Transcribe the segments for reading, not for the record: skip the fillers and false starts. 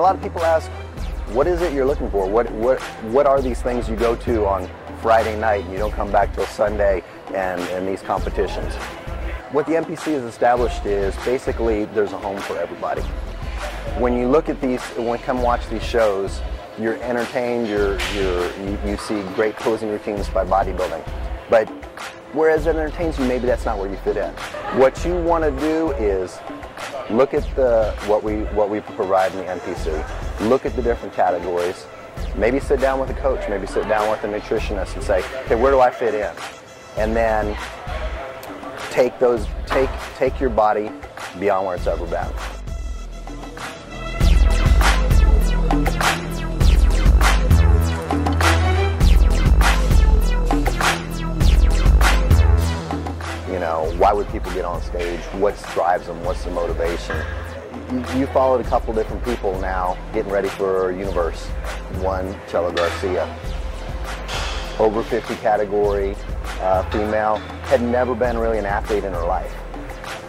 lot of people ask, what is it you're looking for? What are these things you go to on Friday night and you don't come back till Sunday and these competitions? What the NPC has established is basically there's a home for everybody. When you look at these, come watch these shows, you're entertained, you see great posing routines by bodybuilding. But whereas it entertains you, maybe that's not where you fit in. What you want to do is look at what we provide in the NPC, look at the different categories, maybe sit down with a coach, maybe sit down with a nutritionist and say, okay, where do I fit in? And then take your body beyond where it's ever been. You know, why would people get on stage? What drives them? What's the motivation? You followed a couple different people now getting ready for Universe. One, Chela Garcia. Over 50 category, female, had never been really an athlete in her life.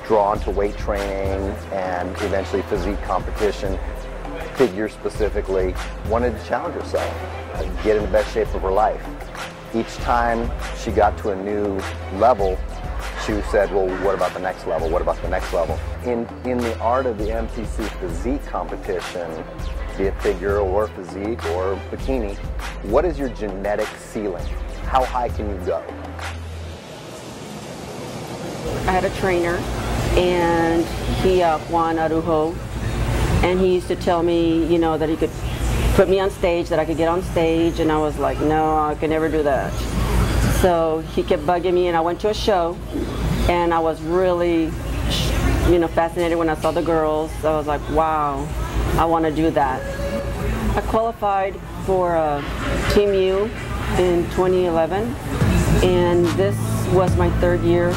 Drawn to weight training and eventually physique competition, figure specifically, wanted to challenge herself, get in the best shape of her life. Each time she got to a new level, she said, well, what about the next level? What about the next level? In the art of the NPC physique competition, be it figure or physique or bikini, what is your genetic ceiling? How high can you go? I had a trainer, and he, Juan Arujo, and he used to tell me, you know, that he could put me on stage, that I could get on stage, and I was like, no, I could never do that. So he kept bugging me, and I went to a show, and I was really, you know, fascinated when I saw the girls. I was like, wow, I want to do that. I qualified for Team U in 2011, and this was my third year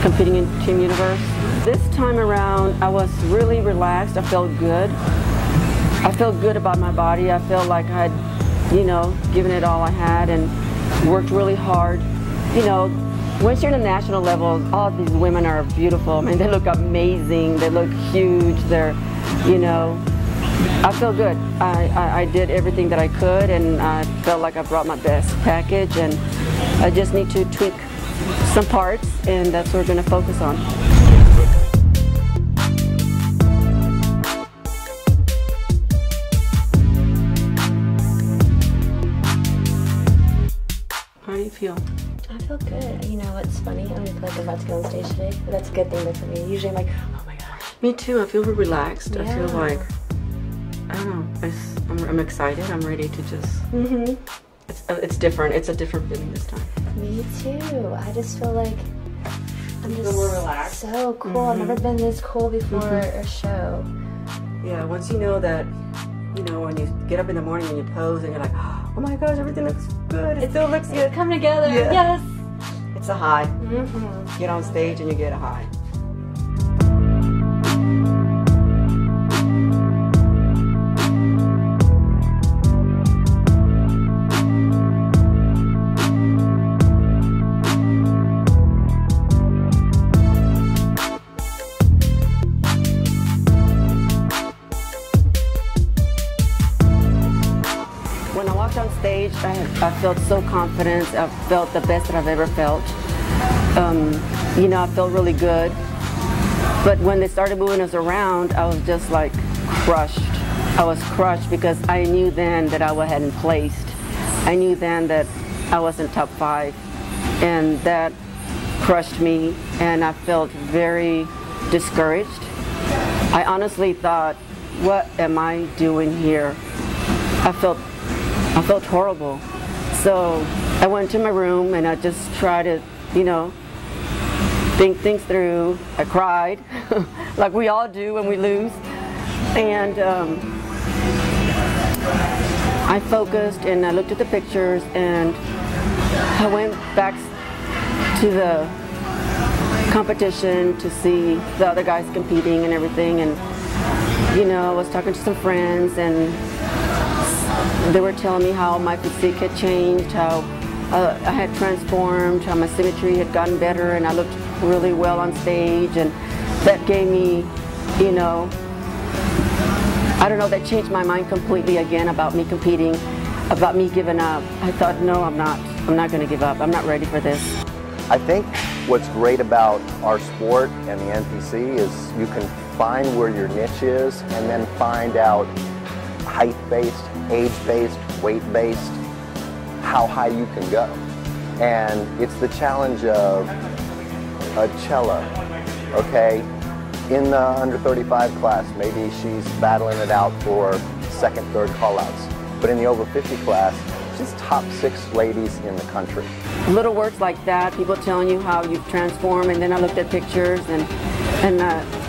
competing in Team Universe. This time around, I was really relaxed. I felt good. I felt good about my body. I felt like I'd, you know, given it all I had and worked really hard. You know, once you're at a national level, all these women are beautiful. I mean, they look amazing. They look huge. They're, you know, I feel good. I did everything that I could, and I felt like I brought my best package, and I just need to tweak some parts, and that's what we're going to focus on. How do you feel? I feel good. You know, it's funny. I don't feel like I'm about to go on stage today, but that's a good thing for me. Usually I'm like, oh my gosh. Me too. I feel relaxed. Yeah. I feel like, I don't know, I'm excited. I'm ready to just, it's different. It's a different feeling this time. Me too. I just feel like I'm just more relaxed. So cool. I've never been this cool before a show. Yeah, once you know that, you know, when you get up in the morning and you pose and you're like, oh my gosh, everything looks good. It still looks good. Come together. Yeah. Yes. It's a high. Get on stage and you get a high. When I walked on stage, I felt so confident. I felt the best that I've ever felt. You know, I felt really good. But when they started moving us around, I was just like crushed. I was crushed because I knew then that I hadn't placed. I knew then that I wasn't top 5. And that crushed me, and I felt very discouraged. I honestly thought, what am I doing here? I felt horrible. So I went to my room and I just tried to, you know, think things through. I cried, like we all do when we lose. And I focused and I looked at the pictures, and I went back to the competition to see the other guys competing and everything. And, you know, I was talking to some friends, and they were telling me how my physique had changed, how I had transformed, how my symmetry had gotten better, and I looked really well on stage, and that gave me, you know, I don't know, that changed my mind completely again about me competing, about me giving up. I thought, no, I'm not going to give up. I'm not ready for this. I think what's great about our sport and the NPC is you can find where your niche is and then find out height-based, age-based, weight-based, how high you can go. And it's the challenge of a Chela, okay? In the under 35 class, maybe she's battling it out for second, third call-outs. But in the over 50 class, she's top 6 ladies in the country. Little words like that, people telling you how you've transformed, and then I looked at pictures and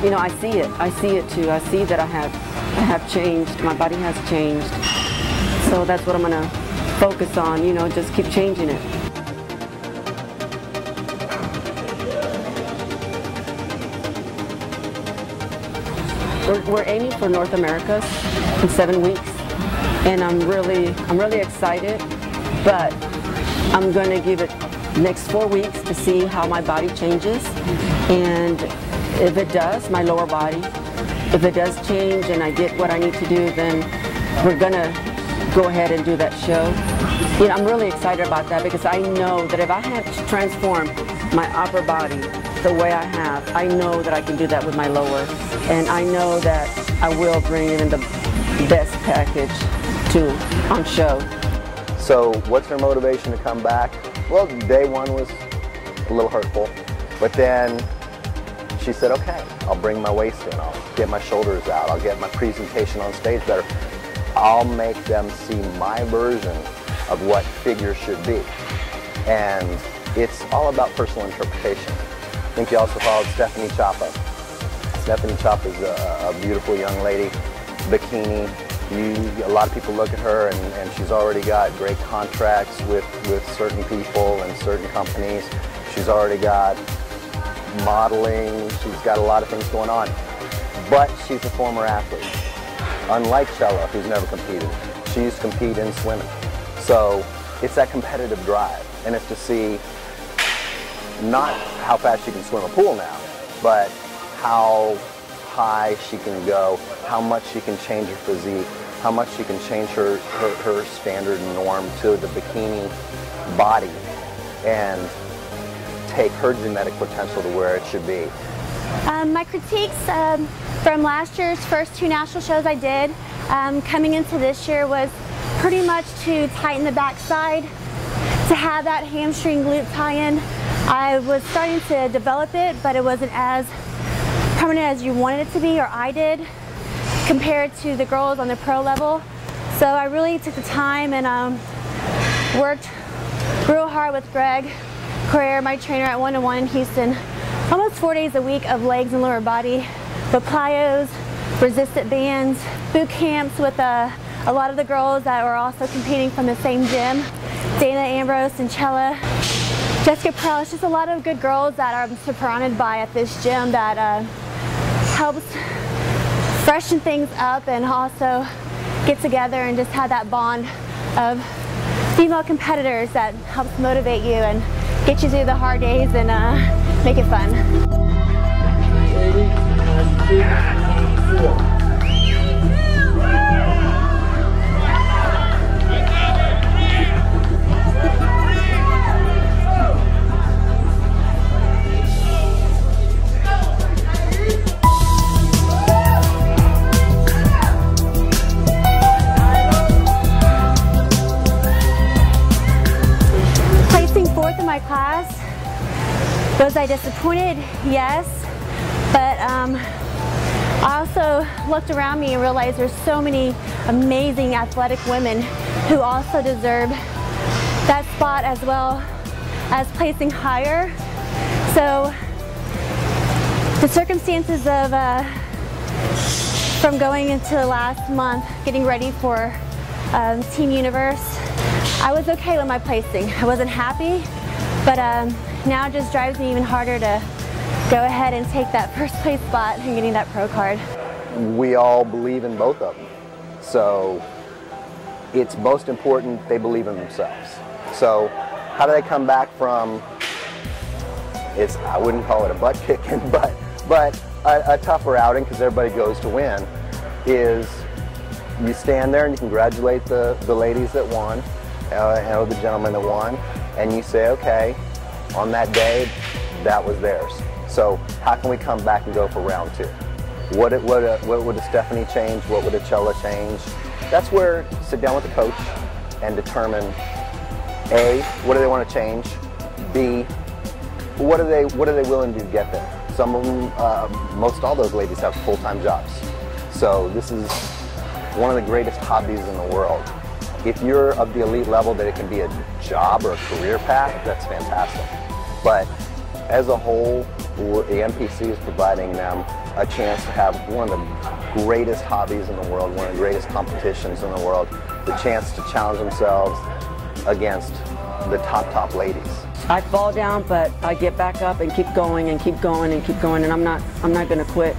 you know, I see it too. I see that I have changed. My body has changed. So that's what I'm gonna focus on, you know, just keep changing it. We're aiming for North America in 7 weeks, and I'm really excited, but I'm going to give it next 4 weeks to see how my body changes, and if it does, my lower body, if it does change and I get what I need to do, then we're going to go ahead and do that show. You know, I'm really excited about that because I know that if I have to transform my upper body the way I have, I know that I can do that with my lower, and I know that I will bring in the best package on show. So what's her motivation to come back? Well, day one was a little hurtful, but then she said, okay, I'll bring my waist in, I'll get my shoulders out, I'll get my presentation on stage better. I'll make them see my version of what figure should be. And it's all about personal interpretation. I think you also followed Stephanie Chapa. Stephanie Chapa is a beautiful young lady, bikini. A lot of people look at her and she's already got great contracts with certain people and certain companies. She's already got modeling, she's got a lot of things going on. But she's a former athlete. Unlike Chela, who's never competed, she used to compete in swimming. So it's that competitive drive, and it's to see not how fast she can swim a pool now, but how high she can go, how much she can change her physique, how much she can change her standard norm to the bikini body and take her genetic potential to where it should be. My critiques from last year's first 2 national shows I did coming into this year was pretty much to tighten the backside, to have that hamstring glute tie-in. I was starting to develop it, but it wasn't as permanent as you wanted it to be, or I did, compared to the girls on the pro level. So I really took the time and worked real hard with Greg Carrere, my trainer at 1-to-1 in Houston, almost 4 days a week of legs and lower body, with plyos, resistant bands, boot camps with a lot of the girls that were also competing from the same gym, Dana Ambrose and Chela, Jessica Prowse, just a lot of good girls that I'm surrounded by at this gym that helps freshen things up and also get together and just have that bond of female competitors that helps motivate you and get you through the hard days and make it fun. In my class, was I disappointed? Yes, but I also looked around me and realized there's so many amazing athletic women who also deserve that spot as well as placing higher. So the circumstances of from going into last month, getting ready for Team Universe, I was okay with my placing. I wasn't happy, but now it just drives me even harder to go ahead and take that first place spot and getting that pro card. We all believe in both of them. So it's most important they believe in themselves. So how do they come back from, I wouldn't call it a butt kicking, but a tougher outing because everybody goes to win, is you stand there and you congratulate the ladies that won, or the gentlemen that won, and you say, okay, on that day, that was theirs. So how can we come back and go for round two? What would a Stephanie change? What would a Chela change? That's where sit down with the coach and determine, A, what do they want to change? B, what are they willing to do to get there? Some of them, most all those ladies have full-time jobs. So this is one of the greatest hobbies in the world. If you're of the elite level that it can be a job or a career path, that's fantastic. But as a whole, the NPC is providing them a chance to have one of the greatest hobbies in the world, one of the greatest competitions in the world, the chance to challenge themselves against the top ladies. I fall down, but I get back up and keep going and keep going and keep going, and I'm not going to quit.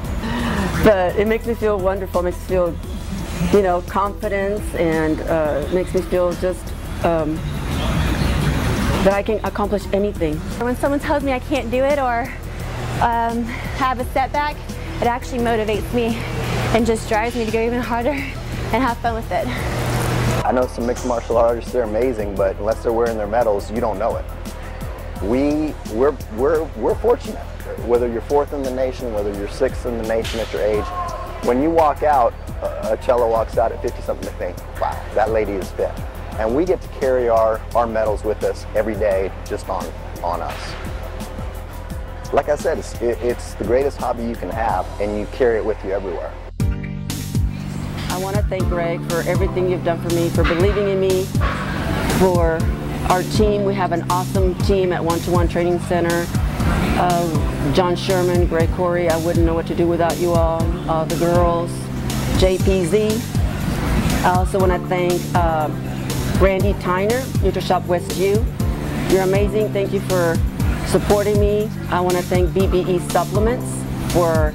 But it makes me feel wonderful. It makes me feel, you know, confidence, and makes me feel just that I can accomplish anything. When someone tells me I can't do it or have a setback, it actually motivates me and just drives me to go even harder and have fun with it. I know some mixed martial artists, they're amazing, but unless they're wearing their medals, you don't know it. We're fortunate. Whether you're fourth in the nation, whether you're sixth in the nation at your age, when you walk out, a Chela walks out at 50-something, to think, wow, that lady is fit. And we get to carry our medals with us every day, just on us. Like I said, it's the greatest hobby you can have, and you carry it with you everywhere. I want to thank Greg for everything you've done for me, for believing in me, for our team. We have an awesome team at One-to-One Training Center. John Sherman, Greg Corey, I wouldn't know what to do without you all. The girls, JPZ. I also want to thank Randy Tyner, NutriShop Westview. You're amazing. Thank you for supporting me. I want to thank BBE Supplements for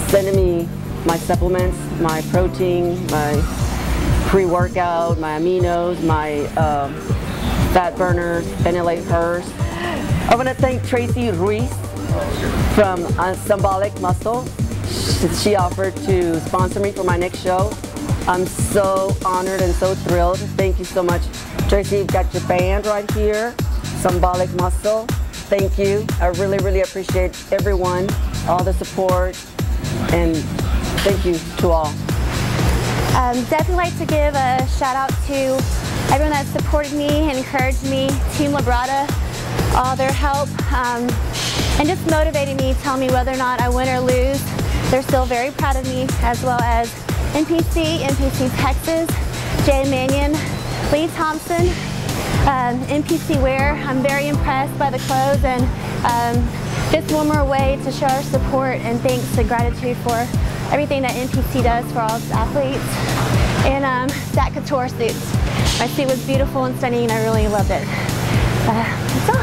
sending me my supplements, my protein, my pre-workout, my aminos, my fat burners, NLA Hers. I want to thank Tracy Ruiz from Symbolic Muscle. She offered to sponsor me for my next show. I'm so honored and so thrilled. Thank you so much. Tracy, you've got your band right here, Symbolic Muscle. Thank you. I really, really appreciate everyone, all the support, and thank you to all. Definitely like to give a shout out to everyone that supported me and encouraged me, Team Labrada, all their help, and just motivated me, telling me whether or not I win or lose. They're still very proud of me, as well as NPC Texas, Jay Mannion, Lee Thompson, NPC Wear. I'm very impressed by the clothes, and just one more way to show our support and thanks and gratitude for everything that NPC does for all its athletes. And that couture suit. My suit was beautiful and stunning, and I really loved it. That's all.